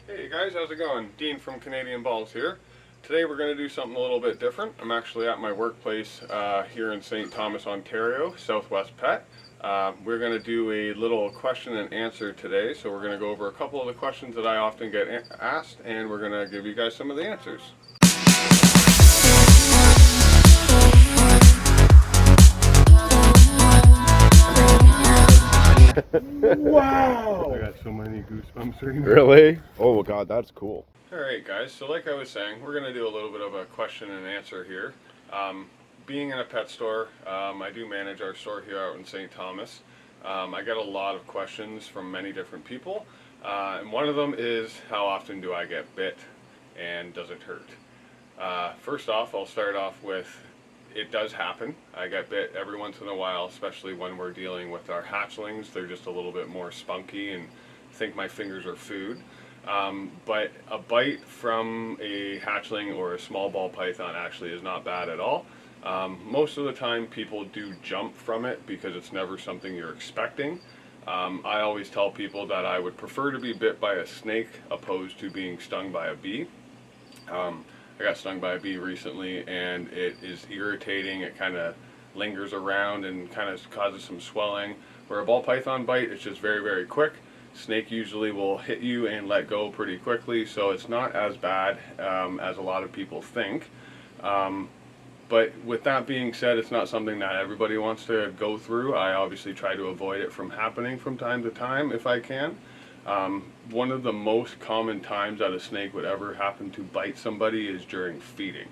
Hey guys, how's it going? Dean from Canadian Balls here. Today we're going to do something a little bit different. I'm actually at my workplace here in St. Thomas, Ontario, Southwest Pet. We're going to do a little question and answer today, so we're going to go over a couple of the questions that I often get asked, and we're going to give you guys some of the answers. Wow! I got so many goosebumps right now. Really? Oh god, that's cool. Alright guys, so like I was saying, we're going to do a little bit of a question and answer here. Being in a pet store, I do manage our store here out in St. Thomas. I get a lot of questions from many different people, and one of them is, how often do I get bit and does it hurt? First off, I'll start off with, it does happen. I get bit every once in a while, especially when we're dealing with our hatchlings. They're just a little bit more spunky and think my fingers are food. But a bite from a hatchling or a small ball python actually is not bad at all. Most of the time people do jump from it because it's never something you're expecting. I always tell people that I would prefer to be bit by a snake opposed to being stung by a bee. I got stung by a bee recently and it is irritating. It kind of lingers around and kind of causes some swelling. Where a ball python bite, it's just very, very quick. Snake usually will hit you and let go pretty quickly, so it's not as bad as a lot of people think. But with that being said, it's not something that everybody wants to go through. I obviously try to avoid it from happening from time to time if I can. One of the most common times that a snake would ever happen to bite somebody is during feeding.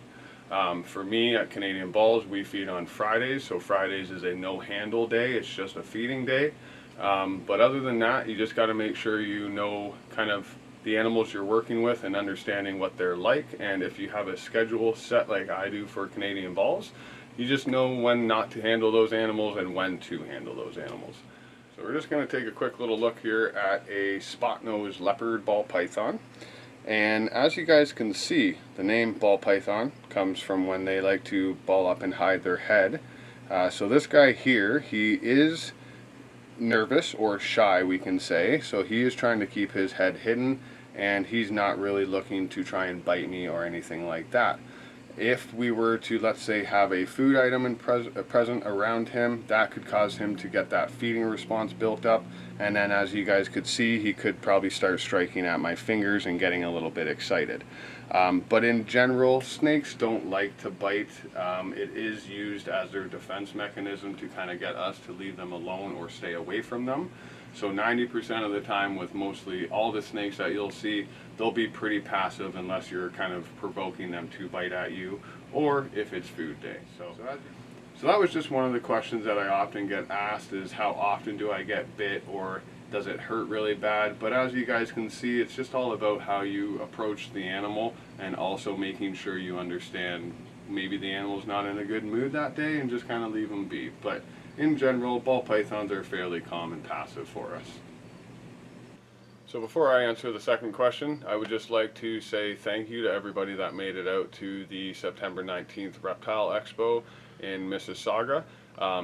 For me at Canadian Balls, we feed on Fridays, so Fridays is a no-handle day. It's just a feeding day. But other than that, you just got to make sure you know kind of the animals you're working with and understanding what they're like. And if you have a schedule set like I do for Canadian Balls, you just know when not to handle those animals and when to handle those animals. So we're just going to take a quick little look here at a spot-nosed leopard ball python. And as you guys can see, the name ball python comes from when they like to ball up and hide their head. So this guy here, he is nervous or shy, we can say, so he is trying to keep his head hidden and he's not really looking to try and bite me or anything like that. If we were to, let's say, have a food item present around him, that could cause him to get that feeding response built up, and then as you guys could see, he could probably start striking at my fingers and getting a little bit excited. But in general, snakes don't like to bite. It is used as their defense mechanism to kind of get us to leave them alone or stay away from them. So 90% of the time with mostly all the snakes that you'll see, they'll be pretty passive unless you're kind of provoking them to bite at you or if it's food day. So that was just one of the questions that I often get asked, is how often do I get bit or does it hurt really bad? But as you guys can see, it's just all about how you approach the animal and also making sure you understand maybe the animal's not in a good mood that day and just kind of leave them be. But in general, ball pythons are fairly calm and passive for us. So before I answer the second question, I would just like to say thank you to everybody that made it out to the September 19th Reptile Expo in Mississauga.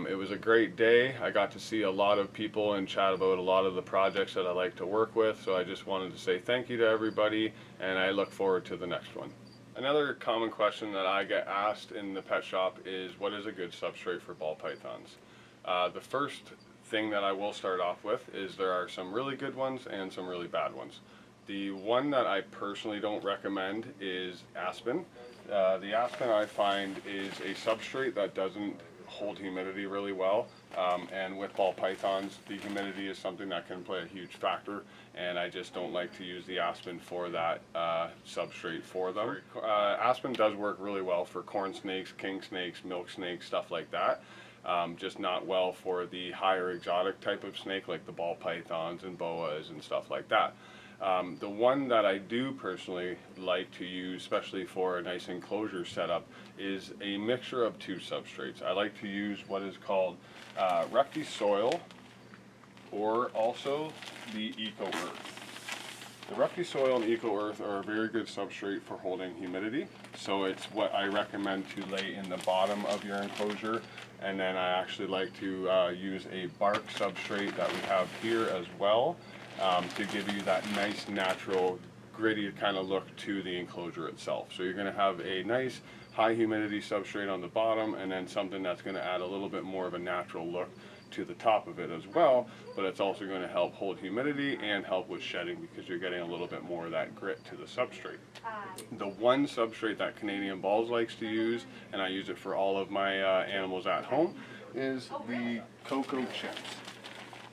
It was a great day. I got to see a lot of people and chat about a lot of the projects that I like to work with, so I just wanted to say thank you to everybody, and I look forward to the next one. Another common question that I get asked in the pet shop is, what is a good substrate for ball pythons? The first thing that I will start off with is there are some really good ones and some really bad ones. The one that I personally don't recommend is aspen. The aspen, I find, is a substrate that doesn't hold humidity really well, and with ball pythons the humidity is something that can play a huge factor, and I just don't like to use the aspen for that substrate for them. Aspen does work really well for corn snakes, king snakes, milk snakes, stuff like that. Just not well for the higher exotic type of snake like the ball pythons and boas and stuff like that. The one that I do personally like to use, especially for a nice enclosure setup, is a mixture of two substrates. I like to use what is called Repti Soil or also the Eco Earth. The Repti Soil and Eco Earth are a very good substrate for holding humidity, so it's what I recommend to lay in the bottom of your enclosure, and then I actually like to use a bark substrate that we have here as well to give you that nice natural gritty kind of look to the enclosure itself. So you're going to have a nice high humidity substrate on the bottom, and then something that's going to add a little bit more of a natural look to the top of it as well, but it's also going to help hold humidity and help with shedding because you're getting a little bit more of that grit to the substrate. The one substrate that Canadian Balls likes to use, and I use it for all of my animals at home, is the cocoa chips.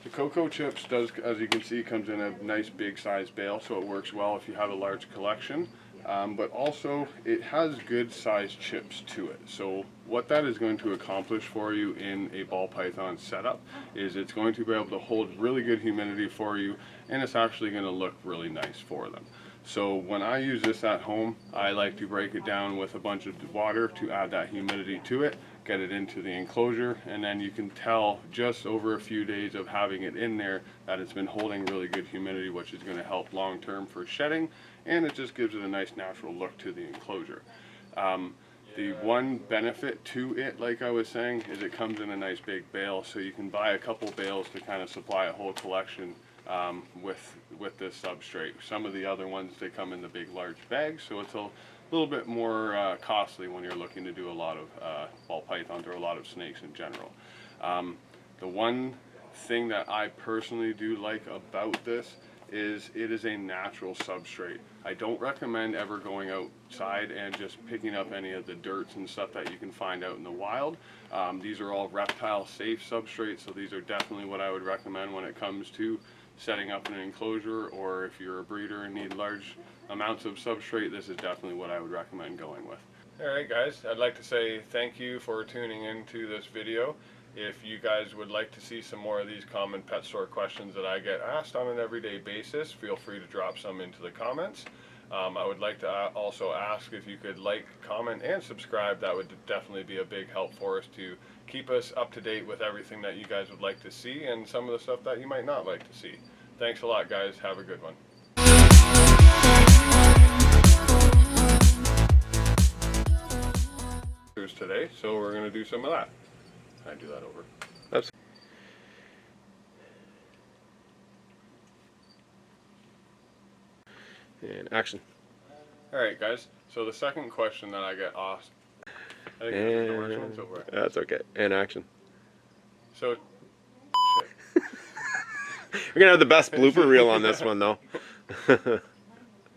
The cocoa chips does, as you can see, comes in a nice big size bale, so it works well if you have a large collection. But also it has good sized chips to it. So what that is going to accomplish for you in a ball python setup is it's going to be able to hold really good humidity for you, and it's actually going to look really nice for them. So when I use this at home, I like to break it down with a bunch of water to add that humidity to it, get it into the enclosure, and then you can tell just over a few days of having it in there that it's been holding really good humidity, which is going to help long term for shedding, and it just gives it a nice natural look to the enclosure. The one benefit to it, like I was saying, is it comes in a nice big bale, so you can buy a couple bales to kind of supply a whole collection with this substrate. Some of the other ones, they come in the big large bags, so it's a little bit more costly when you're looking to do a lot of ball pythons or a lot of snakes in general. The one thing that I personally do like about this is it is a natural substrate. I don't recommend ever going outside and just picking up any of the dirts and stuff that you can find out in the wild. These are all reptile safe substrates, so these are definitely what I would recommend when it comes to setting up an enclosure, or if you're a breeder and need large amounts of substrate, this is definitely what I would recommend going with. Alright guys, I'd like to say thank you for tuning into this video. If you guys would like to see some more of these common pet store questions that I get asked on an everyday basis, feel free to drop some into the comments. I would like to also ask if you could like, comment, and subscribe. That would definitely be a big help for us to keep us up to date with everything that you guys would like to see and some of the stuff that you might not like to see. Thanks a lot, guys. Have a good one. Today, so we're going to do some of that. Can I do that over? That's and action. Alright guys, so the second question that I get asked, I think it's the worst one so far. That's okay. And action. So, We're gonna have the best blooper reel on this one though.